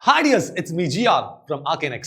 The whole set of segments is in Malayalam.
Hi dears, it's me GR from Arcanex.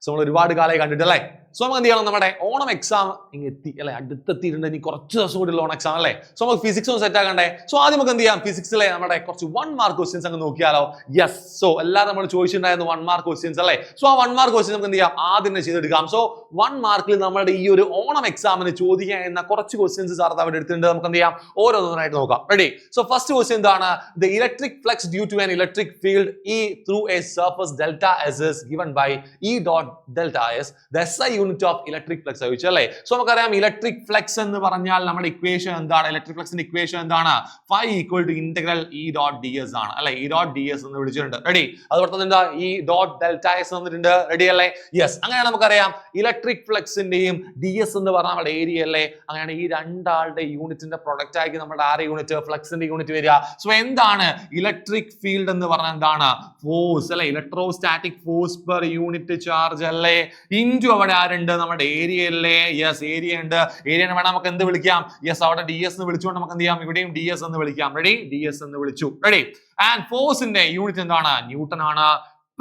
So നമ്മൾ ഒരുപാട് കാലമായി കണ്ടിട്ടല്ലേ. സോ നമുക്ക് എന്ത് ചെയ്യണം, നമ്മുടെ ഓണം എക്സാം ഇങ്ങ് എത്തി അല്ലെ, അടുത്തെത്തിയിട്ടുണ്ട്. ഇനി കുറച്ച് ദിവസം കൂടി ഓണം എക്സാം അല്ലേ. സോ നമുക്ക് ഫിസിക്സ് ഒന്ന് സെറ്റ് ആക്കണ്ടേ. സോ ആദ്യം നമുക്ക് എന്ത് ചെയ്യാം, ഫിസിക്സിലെ നമ്മുടെ കുറച്ച് 1 മാർക്ക് ക്വസ്റ്റ്യൻസ് അങ്ങ് നോക്കിയാലോ. യെസ്, സോ എല്ലാവരും നമ്മൾ ചോദിച്ചിട്ടുണ്ടായിരുന്നു 1 മാർക്ക് ക്വസ്റ്റ്യൻസ് അല്ലേ. സോ ആ 1 മാർക്ക് ക്വസ്റ്റ്യൻ നമുക്ക് എന്ത് ചെയ്യാം, ആദ്യം തന്നെ ചെയ്തെടുക്കാം. സോ 1 മാർക്കിൽ നമ്മുടെ ഈ ഒരു ഓണം എക്സാമിന് ചോദിക്കാൻ എന്ന കുറച്ച് ക്വസ്റ്റ്യൻസ് സാർ അവിടെ എടുത്തിട്ടുണ്ട്. നമുക്ക് എന്ത് ചെയ്യാം, ഓരോന്നായിട്ട് നോക്കാം. റെഡി? സോ ഫസ്റ്റ് ക്വസ്റ്റ്യൻ എന്താണ്, the electric flux due to an electric field E through a surface delta S is given by E dot delta S. The SI unit of electric flux ചോദിച്ചല്ലേ. സോ നമുക്കറിയാം ഇലക്ട്രിക് ഫ്ലക്സ് എന്ന് പറഞ്ഞാൽ നമ്മുടെ ഇക്വേഷൻ എന്താണ്, ഇലക്ട്രിക് ഫ്ലക്സിന്റെ ഇക്വേഷൻ എന്താണ്, phi equal to integral E dot ds ആണ് അല്ലെ. E dot ds എന്ന് വിളിച്ചിട്ടുണ്ട്. റെഡി? അതുപോലെ തന്നെ എന്താ, E dot delta S വന്നിട്ടുണ്ട്. റെഡി അല്ലേ? യെസ്. അങ്ങനെയാണ് നമുക്കറിയാം ഇലക്ട്രിക് ഫ്ലക്സിന്റെയും ds എന്ന് പറഞ്ഞാൽ നമ്മുടെ ഏരിയ അല്ലേ. അങ്ങനെയാണ് ഈ രണ്ടാളുടെ യൂണിറ്റിന്റെ പ്രൊഡക്റ്റ് ആയിട്ട് നമ്മുടെ ആറ് യൂണിറ്റ് ഫ്ലക്സിന്റെ യൂണിറ്റ് വരിക. സോ എന്താണ് ഇലക്ട്രിക് ഫീൽഡ് എന്ന് പറഞ്ഞാൽ എന്താണ്, ഫോഴ്സ് അല്ലെ, electrostatic force per unit charge അല്ലേ, ഇൻറ്റു അവിടെ ആരുണ്ട്, നമ്മുടെ ഏരിയ അല്ലേ. യെസ്, ഏരിയ ഉണ്ട്. ഏരിയനെ വേണം നമുക്ക് എന്ത് വിളിക്കാം, യെസ് അവിടെ ds എന്ന് വിളിച്ചുകൊണ്ട് നമുക്ക് എന്ത് ചെയ്യാം, ഇവിടെയും ds എന്ന് വിളിക്കാം. റെഡി? ds എന്ന് വിളിച്ചു. റെഡി? ആൻഡ് ഫോഴ്സിന്റെ യൂണിറ്റ് എന്താണ്, ന്യൂട്ടൺ ആണ്.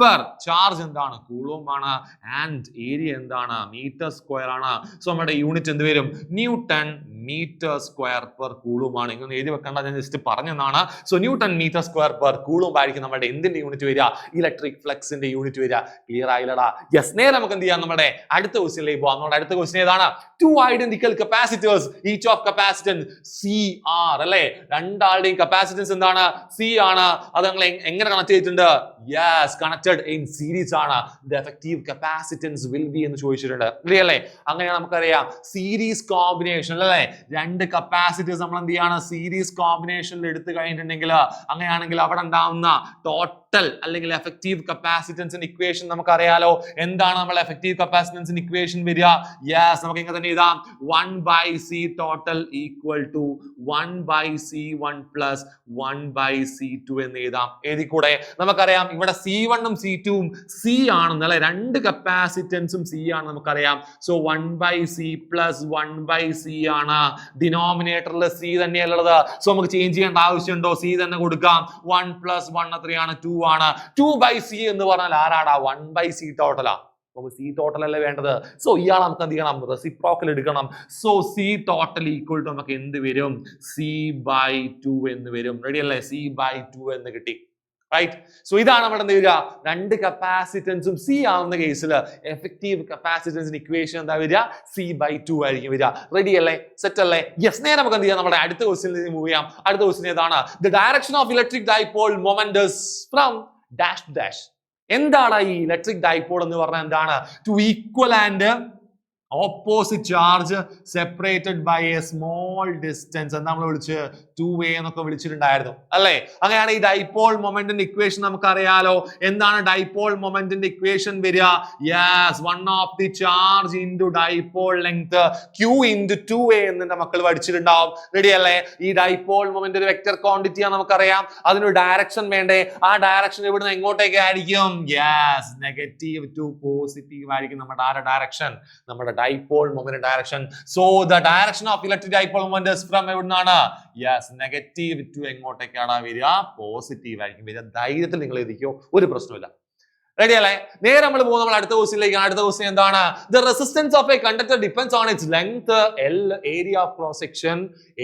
പെർ ചാർജ് എന്താണ്, കൂളോം ആണ്. ആൻഡ് ഏരിയ എന്താണ്, മീറ്റർ സ്ക്വയർ ആണ്. സോ നമ്മുടെ യൂണിറ്റ് എന്ത് വരും, newton metre square per coulomb ആണ്. ഇങ്ങനെ എഴുതി വെക്കേണ്ട, ഞാൻ ജസ്റ്റ് പറഞ്ഞതാണ്. So newton metre square per coulomb ആയിരിക്കും നമ്മുടെ എന്തിന്റെ യൂണിറ്റ് വരിക, ഇലക്ട്രിക് ഫ്ലക്സിന്റെ യൂണിറ്റ് വരിക. ക്ലിയർ ആയില്ലടാ? യെസ്. നേരെ നമുക്ക് എന്ത് ചെയ്യാം, നമ്മുടെ അടുത്ത ക്വസ്റ്റ്യനിലേക്ക് പോകാം. നമ്മുടെ അടുത്ത ക്വസ്റ്റ്യൻ ഏതാണ്, two identical capacitors each of capacitance CR അല്ലെ. രണ്ടാളുടെയും കപ്പാസിറ്റൻസ് എന്താണ്, C ആണ്. അത് നിങ്ങൾ എങ്ങനെ കണക്ട് ചെയ്തിട്ടുണ്ട്, യെസ് കണക്റ്റഡ് in series ആണ്. the effective capacitance will be എന്ന് ചോദിച്ചിട്ടുണ്ട്. അല്ലേ? അങ്ങനെയാണ് നമുക്കറിയാം സീരീസ് കോമ്പിനേഷൻ അല്ലേ, രണ്ട് കപ്പാസിറ്റേഴ്സ് നമ്മൾ എന്ത് ചെയ്യാണ്, സീരീസ് കോമ്പിനേഷനിൽ എടുത്തു കഴിഞ്ഞിട്ടുണ്ടെങ്കിൽ അങ്ങനെയാണെങ്കിൽ അവിടെ ഉണ്ടാവുന്ന ടോട്ടൽ അല്ലെങ്കിൽ എഫക്റ്റീവ് കപ്പാസിറ്റൻസിന്റെ ഇക്വേഷൻ നമുക്കറിയാലോ. എന്താണ് നമ്മൾ എഫക്റ്റീവ് കപ്പാസിറ്റൻസിന്റെ ഇക്വേഷൻ വരിക, യെസ് നമുക്ക് ഇങ്ങനെ തന്നെ എഴുതാം, 1/C total equal to 1/C1 plus 1/C2 എന്ന് എഴുതാം. എഴുതിക്കൂടെ? നമുക്കറിയാം ഇവിടെ C1 ഉം C2 ഉം C ആണെന്ന് അല്ലെ, രണ്ട് കപ്പാസിറ്റൻസും C ആണ് നമുക്കറിയാം. സോ 1/C plus 1/C ആണ്. ഡിനോമിനേറ്ററിൽ C തന്നെയല്ലുള്ളത്. സോ നമുക്ക് ചേഞ്ച് ചെയ്യേണ്ട ആവശ്യമുണ്ടോ, C തന്നെ കൊടുക്കാം. 1 plus 1 എത്രയാണ്, 2 ആണ്. 2/C എന്ന് പറഞ്ഞാൽ ആരാടാ, 1/C ടോട്ടലാ. നമുക്ക് C ടോട്ടൽ അല്ലേ വേണ്ടത്. സോ ഇയാൾ നമുക്ക് എന്ത് ചെയ്യണം, റെസിപ്രോക്കൽ എടുക്കണം. So C total equal to നമുക്ക് എന്ത് വരും, C/2 എന്ന് വരും. റെഡി അല്ലേ? C/2 എന്ന് കിട്ടി. റൈറ്റ്? സോ ഇതാണ് നമ്മുടെ എന്ത് വരിക, രണ്ട് കപ്പാസിറ്റൻസും C ആവുന്ന കേസിൽ എഫക്റ്റീവ് കപ്പാസിറ്റൻസിന്റെ ഇക്വേഷൻ എന്താ വരിക, C/2 ആയിരിക്കും വരിക. റെഡി അല്ലേ? സെറ്റ് അല്ലേ? യെസ്. നേരെ നമുക്ക് എന്ത് ചെയ്യാം, നമ്മുടെ അടുത്ത ക്വസ്റ്റ്യനിലേക്ക് മൂവ് ചെയ്യാം. അടുത്ത ക്വസ്റ്റ്യൻ ഏതാണ്, the direction of electric dipole moment is from dash dash. എന്താണ് ഈ ഇലക്ട്രിക് ഡൈപോൾ എന്ന് പറഞ്ഞാൽ എന്താണ്, two equal and opposite charge separated by a small distance എന്ന് നമ്മൾ വിളിച്ച് 2a എന്നൊക്കെ വിളിച്ചിട്ടുണ്ടായിരുന്നു അല്ലേ. അങ്ങനെയാണ് ഈ ഡൈപോൾ മൊമെന്റിന്റെ ഇക്വേഷൻ നമുക്കറിയാലോ. എന്താണ് ഡൈപോൾ മൊമെന്റിന്റെ ഇക്വേഷൻ വരിക, yes 1 of the charge into dipole length Q into 2a എന്നിന്റെ മക്കൾ പഠിച്ചിട്ടുണ്ടാവും. റെഡി അല്ലേ? ഈ ഡൈപോൾ മൊമെന്റ് ഒരു വെക്റ്റർ ക്വാണ്ടിറ്റി ആണ് നമുക്കറിയാം. അതിനൊരു ഡയറക്ഷൻ വേണ്ടേ, ആ ഡയറക്ഷൻ ഇവിടുന്ന് എങ്ങോട്ടേക്ക് ആയിരിക്കും, യെസ് നെഗറ്റീവ് ടു പോസിറ്റീവ് ആയിരിക്കും നമ്മുടെ ആരുടെ ഡയറക്ഷൻ, നമ്മുടെ dipole moment direction. So the direction of electric dipole moment is from എവിടുന്നാണ്, യെസ് നെഗറ്റീവ് ടു എങ്ങോട്ടേക്കാണ് വരിക, പോസിറ്റീവ് ആയിരിക്കും വരിക. ധൈര്യത്തിൽ നിങ്ങൾ എഴുതിക്കോ, ഒരു പ്രശ്നമില്ല. റെഡി അല്ലേ? നേരെ നമ്മൾ പോകും നമ്മൾ അടുത്ത ക്വസ്റ്റ്യനിലേക്ക്. അടുത്ത ക്വസ്റ്റ്യൻ എന്താണ്, the resistance of a conductor depends on its length L, area of cross section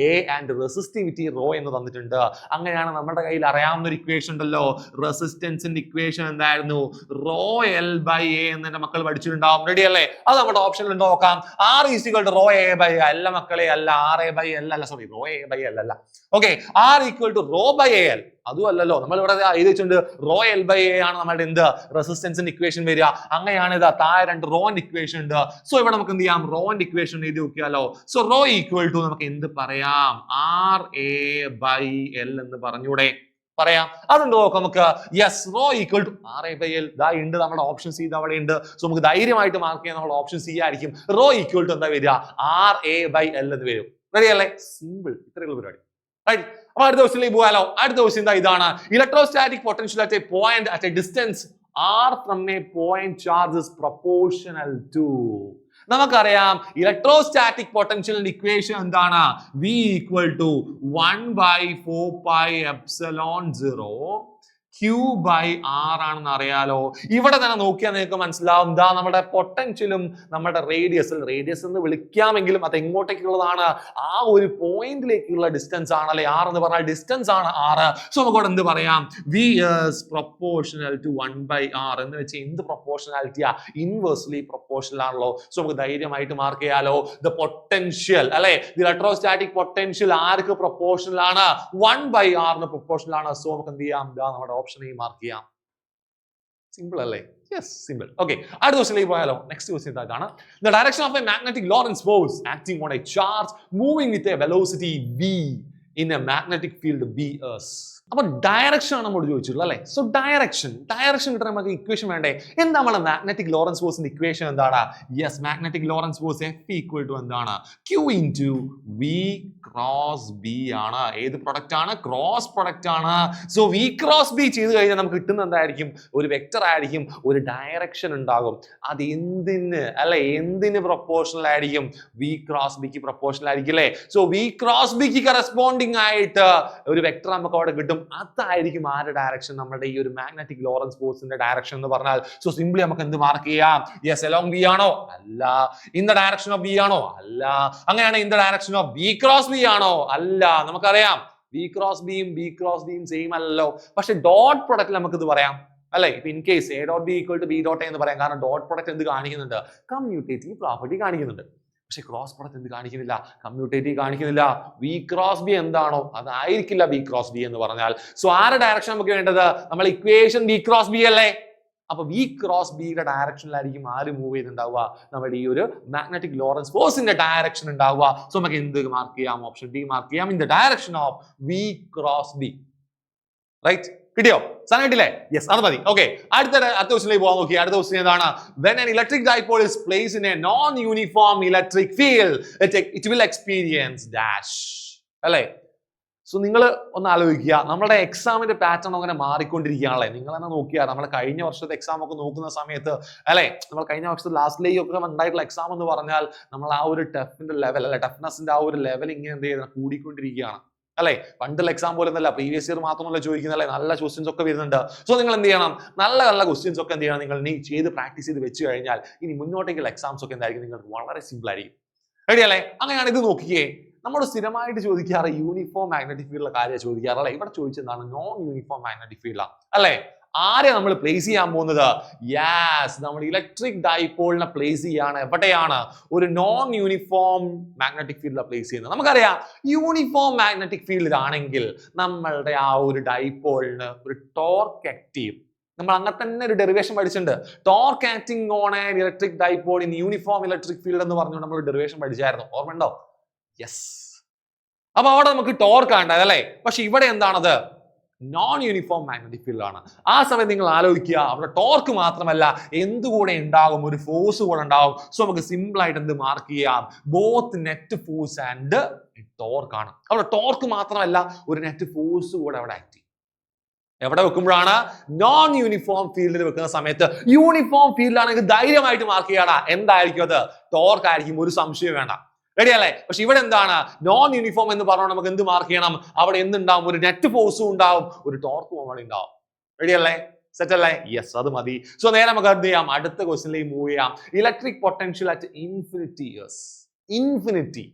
A and resistivity ρ എന്ന് തന്നിട്ടുണ്ട്. അങ്ങനെയാണ് നമ്മുടെ കയ്യിൽ അറിയാവുന്ന ഒരു ഇക്വേഷൻ ഉണ്ടല്ലോ, റെസിസ്റ്റൻസിന്റെ ഇക്വേഷൻ എന്തായിരുന്നു, ρL/A എന്ന് മക്കൾ പഠിച്ചിട്ടുണ്ടാവും. റെഡി അല്ലേ? അത് നമ്മുടെ ഓപ്ഷനിൽ നോക്കാം. R is equal to ρA/L അല്ല മക്കളെ, അല്ല RA/L അല്ല, സോറി ρA/L അല്ല. Okay, R equal to ρ/AL അതും അല്ലല്ലോ. നമ്മൾ ഇവിടെ എഴുതി വെച്ചിട്ടുണ്ട് ρL/A ആണ് നമ്മുടെ എന്ത്, റെസിസ്റ്റൻസിന്റെ ഇക്വേഷൻ വരിക. അങ്ങനെയാണ് ഇത് താഴെ രണ്ട് റോന്റെ ഇക്വേഷൻ ഉണ്ട്. സോ ഇവിടെ നമുക്ക് എന്ത് ചെയ്യാം, റോന്റെ ഇക്വേഷൻ എഴുതി നോക്കിയാലോ. സോ റോ ഈക്വൽ ടു നമുക്ക് എന്ത് പറയാം, RA/L എന്ന് പറഞ്ഞൂടെ, പറയാം. അതുണ്ട് നോക്കാം നമുക്ക്. Yes, rho equal to RA/L ദാ ഉണ്ട്, നമ്മുടെ ഓപ്ഷൻ സി അവിടെ ഉണ്ട്. സോ നമുക്ക് ധൈര്യമായിട്ട് മാർക്ക് ചെയ്യാൻ നമ്മുടെ ഓപ്ഷൻ സി ആയിരിക്കും. റോ ഈക്വൽ ടു എന്താ വരിക, RA/L എന്ന് വരും. റെഡി അല്ലേ? സിമ്പിൾ, ഇത്രയുള്ള പരിപാടി. റൈറ്റ്? അപ്പൊ അടുത്ത ക്വസ്റ്റ്യനിലേക്ക് പോകാലോ. അടുത്ത ക്വസ്റ്റ്യൻ ഇതാണ്, electrostatic potential at A point at A distance R from a point charge is proportional to. നമുക്കറിയാം ഇലക്ട്രോസ്റ്റാറ്റിക് പൊട്ടൻഷ്യൽ ഇക്വേഷൻ എന്താണ്, V equal to 1/4 pi epsilon 0 Q/R ആണെന്ന് അറിയാലോ. ഇവിടെ തന്നെ നോക്കിയാൽ നിങ്ങൾക്ക് മനസ്സിലാവും ദാ നമ്മുടെ പൊട്ടൻഷ്യലും നമ്മുടെ റേഡിയസ് എന്ന് വിളിക്കാമെങ്കിലും അത് എങ്ങോട്ടേക്കുള്ളതാണ്? ആ ഒരു പോയിന്റിലേക്കുള്ള ഡിസ്റ്റൻസ് ആണ് അല്ലെ. R എന്ന് പറഞ്ഞാൽ ഡിസ്റ്റൻസ് ആണ് R. സോ നമുക്ക് എന്ത് പറയാം? V is proportional to 1/R എന്ന് വെച്ച് എന്ത് പ്രൊപ്പോർഷണാലിറ്റിയാ? ഇൻവേഴ്സ്ലി പ്രൊപ്പോർഷണൽ ആണല്ലോ. സോ നമുക്ക് ധൈര്യമായിട്ട് മാർക്ക് ചെയ്യാലോ. ദ പൊട്ടൻഷ്യൽ അല്ലെ, the electrostatic potential arc proportional ആണ്? 1/R ന് പ്രൊപ്പോർഷണൽ ആണ്. സോ നമുക്ക് എന്ത് ചെയ്യാം? ദാ നമ്മുടെ ഓപ്ഷൻ എ മാർക്ക് ചെയ്യാം. സിമ്പിൾ അല്ലേ? Yes, simple. ഓക്കെ, അടുത്ത ക്വസ്റ്റ്യനിലേക്ക് പോയാലോ. നെക്സ്റ്റ് ക്വസ്റ്റ്യൻ ഇതാണ്. The direction of A magnetic Lorentz force acting on A charge moving with a velocity v in a magnetic field BS. അപ്പൊ ഡയറക്ഷൻ ആണ് നമ്മൾ ചോദിച്ചിട്ടുള്ളത് അല്ലെ. സോ ഡയറക്ഷൻ കിട്ടാൻ നമുക്ക് ഇക്വേഷൻ വേണ്ടേ? എന്താ നമ്മുടെ മാഗ്നറ്റിക് ലോറൻസ് ഫോഴ്സിന്റെ ഇക്വേഷൻ എന്താണ്? Yes, magnetic Lorentz force F equal to എന്താണ്? Q into V cross B ആണ്. ഏത് പ്രൊഡക്റ്റ് ആണ്? ക്രോസ് പ്രൊഡക്റ്റ് ആണ്. സോ V ക്രോസ് B ചെയ്ത് കഴിഞ്ഞാൽ നമുക്ക് കിട്ടുന്ന എന്തായിരിക്കും? ഒരു വെക്ടർ ആയിരിക്കും, ഒരു ഡയറക്ഷൻ ഉണ്ടാകും. അത് എന്തിന് പ്രൊപ്പോർഷണൽ ആയിരിക്കും? V ക്രോസ് B ക്ക് പ്രൊപ്പോർഷണൽ ആയിരിക്കും അല്ലേ. സോ V ക്രോസ് B ക്ക് കറസ്പോണ്ടിങ് ആയിട്ട് ഒരു വെക്ടർ നമുക്ക് അവിടെ കിട്ടും. അതായിരിക്കും ആരുടെ ഡയറക്ഷൻ? നമ്മുടെ ഈ ഒരു മാഗ്നറ്റിക് ലോറൻസ് ഫോഴ്സിന്റെ ഡയറക്ഷൻ എന്ന് പറഞ്ഞാൽ. സോ സിംപ്ലി നമുക്ക് എന്ത് മാർക്ക് ചെയ്യാം? യെസ്, അലോങ് B ആണോ? അല്ല. In the direction of B ആണോ? അല്ല. അങ്ങനെയാണ് in the direction of B cross B ആണോ? അല്ല. നമുക്കറിയാം B ക്രോസ് ബിയും സെയിം അല്ലല്ലോ. പക്ഷെ ഡോട്ട് പ്രൊഡക്റ്റിൽ നമുക്ക് ഇത് പറയാം അല്ലെ. ഇപ്പൊ in case A dot B equal to B dot A എന്ന് പറയാം. കാരണം ഡോട്ട് പ്രൊഡക്റ്റ് എന്ത് കാണിക്കുന്നുണ്ട്? കമ്മ്യൂട്ടേറ്റീവ് പ്രോപ്പർട്ടി കാണിക്കുന്നുണ്ട്. പക്ഷെ ക്രോസ് പ്രൊഡക്റ്റ് എന്ത് കാണിക്കുന്നില്ല? കമ്മ്യൂട്ടേറ്റീവ് കാണിക്കുന്നില്ല. V ക്രോസ് B എന്താണോ അതായിരിക്കില്ല V ക്രോസ് B എന്ന് പറഞ്ഞാൽ. സോ ആരുടെ ഡയറക്ഷൻ നമുക്ക് വേണ്ടത്? നമ്മൾ ഇക്വേഷൻ V ക്രോസ് B അല്ലേ. അപ്പൊ V ക്രോസ് ബിയുടെ ഡയറക്ഷനിലായിരിക്കും ആര് മൂവ് ചെയ്തിട്ടുണ്ടാവുക? നമ്മുടെ ഈ ഒരു മാഗ്നറ്റിക് ലോറൻസ് ഫോഴ്സിന്റെ ഡയറക്ഷൻ ഉണ്ടാവുക. സോ നമുക്ക് എന്ത് മാർക്ക് ചെയ്യാം? ഓപ്ഷൻ ഡി മാർക്ക് ചെയ്യാം. In the direction of V cross B. Right, കിട്ടിയോ? സാധനം കിട്ടില്ലേ? യെസ്, അത് മതി. ഓക്കെ, അടുത്ത ക്വസ്റ്റ്യനിലേക്ക് പോകാൻ നോക്കി. അടുത്ത ക്വസ്റ്റ്യൻ എന്താണ്? When an electric dipole is placed in a non-uniform electric field, it will experience dash. അല്ലേ? സോ നിങ്ങൾ ഒന്ന് ആലോചിക്കുക, നമ്മുടെ എക്സാമിന്റെ പാറ്റേൺ അങ്ങനെ മാറിക്കൊണ്ടിരിക്കുകയാണല്ലേ. നിങ്ങൾ തന്നെ നോക്കിയാൽ നമ്മൾ കഴിഞ്ഞ വർഷത്തെ എക്സാം ഒക്കെ നോക്കുന്ന സമയത്ത് അല്ലെ, നമ്മൾ കഴിഞ്ഞ വർഷത്തെ ലാസ്റ്റിലേക്ക് ഒക്കെ ഉണ്ടായിട്ടുള്ള എക്സാം എന്ന് പറഞ്ഞാൽ നമ്മൾ ആ ഒരു ടഫിന്റെ ലെവൽ അല്ലെ, ടഫ്നെസിന്റെ ആ ഒരു ലെവൽ ഇങ്ങനെ എന്ത് ചെയ്യുന്നത്? കൂടിക്കൊണ്ടിരിക്കുകയാണ് അല്ലെ. പണ്ടുള്ള എക്സാം പോലെ ഒന്നല്ല, പ്രീവിയസ് ഇയർ മാത്രമല്ല ചോദിക്കുന്നല്ലേ, നല്ല ക്വസ്റ്റ്യൻസ് ഒക്കെ വരുന്നുണ്ട്. സോ നിങ്ങൾ എന്ത് ചെയ്യണം? നല്ല ക്വസ്റ്റ്യൻസ് ഒക്കെ എന്ത് ചെയ്യണം? നിങ്ങൾ നീ ചെയ്ത് പ്രാക്ടീസ് ചെയ്ത് വെച്ച് കഴിഞ്ഞാൽ ഇനി മുന്നോട്ടേക്കുള്ള എക്സാംസ് ഒക്കെ എന്തായിരിക്കും? നിങ്ങൾക്ക് വളരെ സിമ്പിൾ ആയിരിക്കും. റെഡി അല്ലേ? അങ്ങനെയാണ് ഇത് നോക്കിയേ. നമ്മൾ സ്ഥിരമായിട്ട് ചോദിക്കാറ് യൂണിഫോം മാഗ്നറ്റിക് ഫീൽഡിലെ കാര്യം ചോദിക്കാറല്ലേ. ഇവിടെ ചോദിച്ചതാണ് നോൺ യൂണിഫോം മാഗ്നറ്റിക് ഫീൽഡാ അല്ലെ. ആരെ നമ്മൾ പ്ലേസ് ചെയ്യാൻ പോകുന്നത്? യെസ്, നമ്മൾ ഇലക്ട്രിക് ഡൈപോളിനെ പ്ലേസ് ചെയ്യാണ്. എവിടെയാണ്? ഒരു നോൺ യൂണിഫോം മാഗ്നറ്റിക് ഫീൽഡിലാണ് പ്ലേസ് ചെയ്യുന്നത്. നമുക്കറിയാം യൂണിഫോം മാഗ്നറ്റിക് ഫീൽഡിലാണെങ്കിൽ നമ്മളുടെ ആ ഒരു ഡൈപോളിന് ഒരു ടോർക്ക് ആക്റ്റീവ്, നമ്മൾ അങ്ങനെ തന്നെ ഒരു ഡെറിവേഷൻ പഠിച്ചിട്ടുണ്ട്. Torque acting on an electric dipole in uniform electric field എന്ന് പറഞ്ഞു നമ്മൾ ഒരു ഡെറിവേഷൻ പഠിച്ചായിരുന്നു. ഓർമ്മയുണ്ടോ? യെസ്. അപ്പൊ അവിടെ നമുക്ക് ടോർക്ക് ഉണ്ടായത് അല്ലേ. പക്ഷെ ഇവിടെ എന്താണത്? നോൺ യൂണിഫോം മാഗ്നറ്റിക് ഫീൽഡ് ആണ്. ആ സമയത്ത് നിങ്ങൾ ആലോചിക്കുക, അവിടെ ടോർക്ക് മാത്രമല്ല എന്തുകൂടെ ഉണ്ടാകും? ഒരു ഫോഴ്സ് കൂടെ ഉണ്ടാകും. സോ നമുക്ക് സിമ്പിൾ ആയിട്ട് എന്ത് മാർക്ക് ചെയ്യാം? Both net force and torque ആണ്. അവിടെ ടോർക്ക് മാത്രമല്ല ഒരു നെറ്റ് ഫോഴ്സ് കൂടെ അവിടെ ആക്ട് ചെയ്യും. എവിടെ വെക്കുമ്പോഴാണ്? നോൺ യൂണിഫോം ഫീൽഡിൽ വെക്കുന്ന സമയത്ത്. യൂണിഫോം ഫീൽഡിലാണെങ്കിൽ ധൈര്യമായിട്ട് മാർക്ക് ചെയ്യാടാ. എന്തായിരിക്കും അത്? ടോർക്ക് ആയിരിക്കും, ഒരു സംശയം വേണ്ട. റെഡി അല്ലേ? പക്ഷെ ഇവിടെ എന്താണ്? നോൺ യൂണിഫോം എന്ന് പറഞ്ഞാൽ നമുക്ക് എന്ത് മാർക്ക് ചെയ്യണം? അവിടെ എന്തുണ്ടാവും? ഒരു നെറ്റ് ഫോഴ്സും ഉണ്ടാവും, ഒരു ടോർക്കും അവിടെ ഉണ്ടാവും. റെഡി അല്ലേ? സെറ്റ് അല്ലേ? യെസ്, അത് മതി. സോ നേരെ നമുക്ക് എന്ത് ചെയ്യാം? അടുത്ത ക്വസ്റ്റ്യനിലേക്ക് മൂവ് ചെയ്യാം. Electric potential at infinity. Yes, infinity.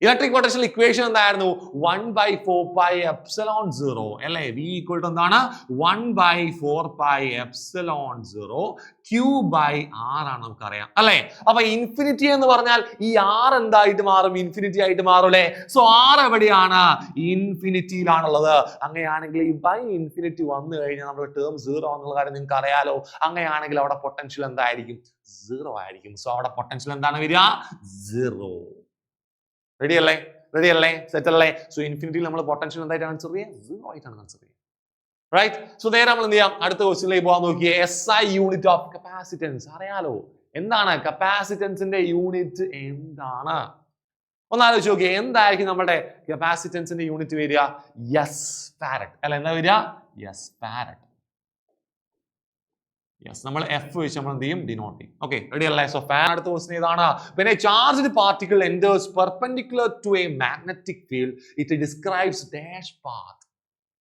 Electric potential equation എന്തായിരുന്നു? 1/4πε0 അല്ലേ. V ഈക്വൽ ടു എന്താണ്? 1/4πε0 Q/R ആണ് നമുക്കറിയാം അല്ലെ. അപ്പൊ ഇൻഫിനിറ്റി എന്ന് പറഞ്ഞാൽ ഈ R എന്തായിട്ട് മാറും? ഇൻഫിനിറ്റി ആയിട്ട് മാറും അല്ലെ. സോ R എവിടെയാണ്? ഇൻഫിനിറ്റിയിലാണുള്ളത്. അങ്ങനെയാണെങ്കിൽ ഈ ബൈ ഇൻഫിനിറ്റി വന്നു കഴിഞ്ഞാൽ നമ്മുടെ ടേം 0 എന്നുള്ള കാര്യം നിങ്ങൾക്ക് അറിയാലോ. അങ്ങനെയാണെങ്കിൽ അവിടെ പൊട്ടൻഷ്യൽ എന്തായിരിക്കും? 0 ആയിരിക്കും. സോ അവിടെ പൊട്ടൻഷ്യൽ എന്താണ് വരിക? 0. റെഡി അല്ലേ? സെറ്റ് അല്ലേ? സോ ഇൻഫിനിറ്റിയിൽ നമ്മൾ പൊട്ടൻഷ്യൽ എന്തായിട്ടാണ് കൺസിഡർ ചെയ്യുക? 0 ആയിട്ടാണ് കൺസിഡർ ചെയ്യുക. റൈറ്റ്. സോ നേരെ നമ്മൾ എന്ത് ചെയ്യാം? അടുത്ത ക്വസ്റ്റ്യനിലേക്ക് പോകാൻ നോക്കിയേ. SI യൂണിറ്റ് ഓഫ് കപ്പാസിറ്റൻസ് അറിയാലോ. എന്താണ് കപ്പാസിറ്റൻസിന്റെ യൂണിറ്റ്? എന്താണ്? ഒന്ന് ആലോചിച്ച് നോക്കിയേ. എന്തായിരിക്കും നമ്മുടെ കപ്പാസിറ്റൻസിന്റെ യൂണിറ്റ് വരിക? യെസ്, ഫാരഡ് അല്ല. എന്താ വരിക? Yes, farad. യെസ്, നമ്മൾ F വെച്ച് നമ്മൾ എന്ത് ചെയ്യും? ഡിനോട്ട് ചെയ്യും. ഓക്കെ, റെഡി അല്ലേ? സോ ഫാൻ അടുത്ത ക്വസ്റ്റ്യൻ ഏതാണ്? When a charged particle enters perpendicular to a magnetic field, it describes dash path.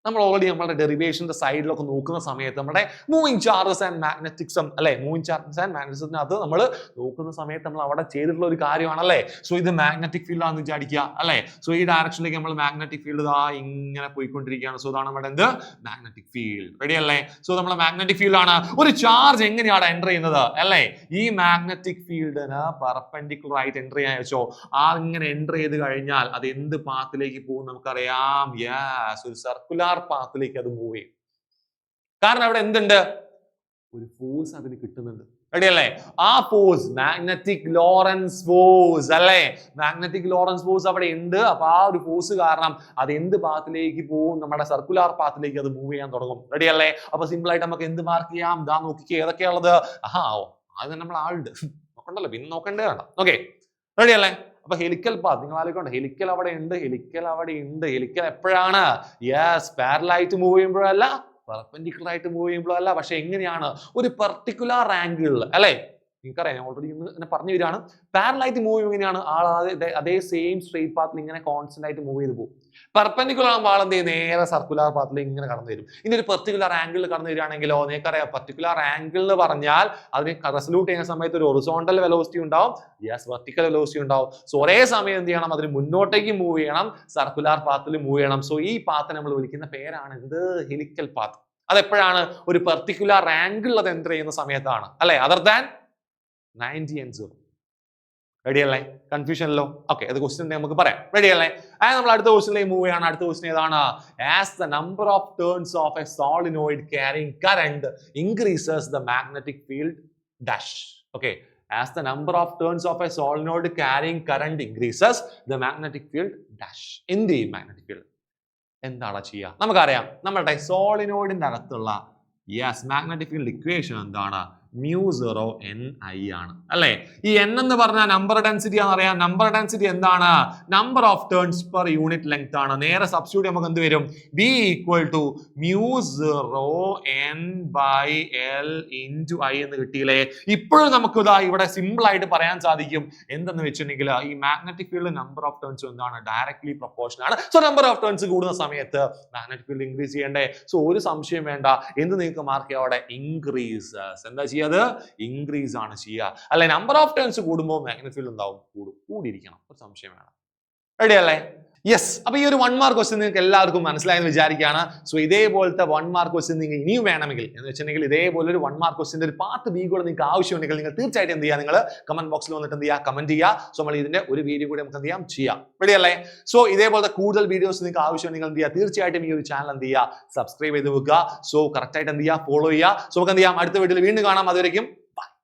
നമ്മൾ ഓൾറെഡി നമ്മുടെ ഡെറിവേഷന്റെ സൈഡിലൊക്കെ നോക്കുന്ന സമയത്ത് നമ്മുടെ മൂവിങ് ചാർജസ് ആൻഡ് മാഗ്നറ്റിക്സം അല്ലെ, മൂവിങ് ചാർജസ് ആൻഡ് മാഗ്നറ്റിക്സത്തിനകത്ത് നമ്മൾ നോക്കുന്ന സമയത്ത് നമ്മൾ അവിടെ ചെയ്തിട്ടുള്ള ഒരു കാര്യമാണല്ലേ. സോ ഇത് മാഗ്നറ്റിക് ഫീൽഡ് ആണെന്ന് വിചാരിക്കുക അല്ലെ. സോ ഈ ഡയറക്ഷനിലേക്ക് നമ്മൾ മാഗ്നറ്റിക് ഫീൽഡ് ഇങ്ങനെ പോയിക്കൊണ്ടിരിക്കുകയാണ്. സോ ഇതാണ് നമ്മുടെ എന്ത് മാഗ്നറ്റിക് ഫീൽഡ്. റെഡി അല്ലേ? സോ നമ്മുടെ മാഗ്നറ്റിക് ഫീൽഡ് ആണ്. ഒരു ചാർജ് എങ്ങനെയാണ് എൻ്റർ ചെയ്യുന്നത് അല്ലെ, ഈ മാഗ്നറ്റിക് ഫീൽഡിന് പെർപെൻഡിക്കുലർ ആയിട്ട് എൻ്റർ ചെയ്യാൻ വെച്ചോ, ഇങ്ങനെ എൻ്റർ ചെയ്ത് കഴിഞ്ഞാൽ അത് എന്ത് പാത്തിലേക്ക് പോകും നമുക്കറിയാം. യെസ്, ഒരു സർക്കുലർ പാത്തിലേക്ക് അത് മൂവ് ചെയ്യും. കാരണം അവിടെ എന്തുണ്ട്, ഒരു ഫോഴ്സ് അതിന് കിട്ടുന്നുണ്ട്. റെഡി അല്ലേ? ആ ഫോഴ്സ് മാഗ്നറ്റിക് ലോറൻസ് ഫോഴ്സ് അല്ലേ, മാഗ്നറ്റിക് ലോറൻസ് ഫോഴ്സ് അവിടെ ഉണ്ട്. അപ്പൊ ആ ഒരു ഫോഴ്സ് കാരണം അത് എന്ത് പാത്തിലേക്ക് പോകും, നമ്മുടെ സർക്കുലർ പാത്തിലേക്ക് അത് മൂവ് ചെയ്യാൻ തുടങ്ങും. റെഡി അല്ലേ? അപ്പൊ സിമ്പിൾ ആയിട്ട് നമുക്ക് എന്ത് മാർക്ക് ചെയ്യാം, ഇതാ നോക്കിക്കേ ഏതൊക്കെയുള്ളത്. അത് നമ്മൾ ആളുണ്ട് നോക്കണ്ടല്ലോ, പിന്നെ നോക്കണ്ടേ വേണ്ട. ഓക്കെ, റെഡി അല്ലേ? അപ്പൊ ഹെലിക്കൽ പാത്ത് നിങ്ങൾ ആലോചിക്കണ്ട, ഹെലിക്കൽ അവിടെ ഉണ്ട്, ഹെലിക്കൽ അവിടെ ഉണ്ട്. ഹെലിക്കൽ എപ്പോഴാണ്? യെസ്, പാരലായിട്ട് മൂവ് ചെയ്യുമ്പോഴല്ല, പെർപെൻഡിക്കുലർ ആയിട്ട് മൂവ് ചെയ്യുമ്പോഴല്ല. പക്ഷെ എങ്ങനെയാണ്? ഒരു പെർട്ടിക്കുലർ ആംഗിളിൽ അല്ലെ. നിങ്ങൾക്കറിയാം, ഞാൻ ഓൾറെഡി ഇന്ന് പറഞ്ഞു തരാണ്. പാരലായിട്ട് മൂവ് ചെയ്യുമ്പോൾ എങ്ങനെയാണ്? അതേ സെയിം സ്ട്രെയിറ്റ് പാത്തിൽ ഇങ്ങനെ കോൺസ്റ്റന്റ് ആയിട്ട് മൂവ് ചെയ്ത് പോകും. പെർപെൻഡിക്കുലർ ആകുമ്പോൾ ആളെന്ത് ചെയ്യും? നേരെ സർക്കുലർ പാത്തിൽ ഇങ്ങനെ കടന്നു വരും. ഇനി ഒരു പെർട്ടിക്കുലർ ആംഗിളിൽ കടന്നു വരികയാണെങ്കിലോ, നിങ്ങൾക്കറിയാം പെർട്ടിക്കുലർ ആംഗിൾ എന്ന് പറഞ്ഞാൽ അതിനെ റെസല്യൂട്ട് ചെയ്യുന്ന സമയത്ത് ഒരു ഹൊറിസോണ്ടൽ വെലോസിറ്റി ഉണ്ടാവും, യെസ് വെർട്ടിക്കൽ വെലോസിറ്റി ഉണ്ടാവും. സോ ഒരേ സമയം എന്ത് ചെയ്യണം? അതിന് മുന്നോട്ടേക്ക് മൂവ് ചെയ്യണം, സർക്കുലർ പാത്തിൽ മൂവ് ചെയ്യണം. സോ ഈ പാത്ത് നമ്മൾ വിളിക്കുന്ന പേരാണ് എന്ത്? Helical path. അതെപ്പോഴാണ്? ഒരു പെർട്ടിക്കുലർ ആംഗിൾ അത് എൻ്റർ ചെയ്യുന്ന സമയത്താണ് അല്ലെ, അതർ ദാൻ 90 and 0. റെഡി അല്ലേ? കൺഫ്യൂഷൻ അല്ലോ. ഓക്കെ, അത് ക്വസ്റ്റ്യൻ നമുക്ക് പറയാം. റെഡി അല്ലേ? നമ്മൾ അടുത്ത ക്വസ്റ്റ്യനിലേക്ക് മൂവ് ചെയ്യാണ്. അടുത്ത ക്വസ്റ്റ്യൻ ഏതാണ്? As the number of turns of A solenoid carrying current increases the magnetic field dash. Okay, as the number of turns of a solenoid carrying current increases the magnetic field dash. എന്ത് ചെയ്യും മാഗ്നറ്റിക് ഫീൽഡ്? എന്താണ് ചെയ്യുക? നമുക്കറിയാം, നമ്മുടെ സോളിനോയിഡിന്റെ അകത്തുള്ള മാഗ്നറ്റിക് ഫീൽഡ് ഇക്വേഷൻ എന്താണ്? μ0 ni ആണ് അല്ലെ. ഈ n എന്ന് പറഞ്ഞാൽ നമ്പർ ഡെൻസിറ്റി ആണെന്നറിയാം. നമ്പർ ഡെൻസിറ്റി എന്താണ്? Number of turns per unit length ആണ്. നേരെ സബ്സ്റ്റിറ്റ്യൂട്ട് നമുക്ക് എന്ത് വരും? b equal to μ0 n by l into i എന്ന് കിട്ടിയില്ലേ. ഇപ്പോഴും നമുക്ക് ഇതാ ഇവിടെ സിമ്പിൾ ആയിട്ട് പറയാൻ സാധിക്കും. എന്തെന്ന് വെച്ചിട്ടുണ്ടെങ്കിൽ ഈ magnetic field number of turns എന്താണ്? ഡയറക്ട്ലി പ്രൊപ്പോർഷണൽ ആണ്. സോ നമ്പർ ഓഫ് ടേൺസ് കൂടുന്ന സമയത്ത് മാഗ്നറ്റിക് ഫീൽഡ് ഇൻക്രീസ് ചെയ്യണ്ടേ? സോ ഒരു സംശയം വേണ്ട, എന്ത് നിങ്ങൾക്ക് മാർക്ക് ചെയ്യാം അവിടെ? ഇൻക്രീസസ്. എന്താ ചെയ്യുക? അത് ഇൻക്രീസ് ആണ് ചെയ്യുക അല്ലെ. നമ്പർ ഓഫ് ടേൺസ് കൂടുമ്പോൾ മാഗ്നറ്റിക് ഫീൽഡ് എന്താവും? കൂടിയിരിക്കണം. ഒരു സംശയം വേണം. റെഡി അല്ലേ? യെസ്. അപ്പൊ ഈ ഒരു 1 മാർക്ക് ക്വസ്റ്റ്യൻ നിങ്ങൾക്ക് എല്ലാവർക്കും മനസ്സിലായെന്ന് വിചാരിക്കുകയാണ്. സോ ഇതേപോലത്തെ 1 മാർക്ക് ക്വസ്റ്റ്യൻ നിങ്ങൾ ഇനിയും വേണമെങ്കിൽ എന്ന് വെച്ചിട്ടുണ്ടെങ്കിൽ ഇതേപോലെ ഒരു 1 മാർക്ക് ക്വസ്റ്റ്യന്റെ ഒരു പാർട്ട് ബി കൂടെ നിങ്ങൾക്ക് ആവശ്യമുണ്ടെങ്കിൽ നിങ്ങൾ തീർച്ചയായിട്ടും എന്ത് ചെയ്യുക? നിങ്ങൾ കമന്റ് ബോക്സിൽ വന്നിട്ട് എന്ത് ചെയ്യുക? കമന്റ് ചെയ്യുക. സോ നമ്മൾ ഇതിന്റെ ഒരു വീഡിയോ കൂടി നമുക്ക് എന്ത് ചെയ്യാം? റെഡി അല്ലേ? സോ ഇതേപോലത്തെ കൂടുതൽ വീഡിയോസ് നിങ്ങൾക്ക് ആവശ്യമുണ്ടെങ്കിൽ എന്ത് ചെയ്യുക? തീർച്ചയായിട്ടും ഈ ഒരു ചാനൽ എന്ത് ചെയ്യുക? സബ്സ്ക്രൈബ് ചെയ്ത് വെക്കുക. സോ കറക്റ്റ് ആയിട്ട് എന്ത് ചെയ്യുക? ഫോളോ ചെയ്യുക. സോ നമുക്ക് എന്ത് ചെയ്യാം? അടുത്ത വീഡിയോയിൽ വീണ്ടും കാണാം. അതുവരെയും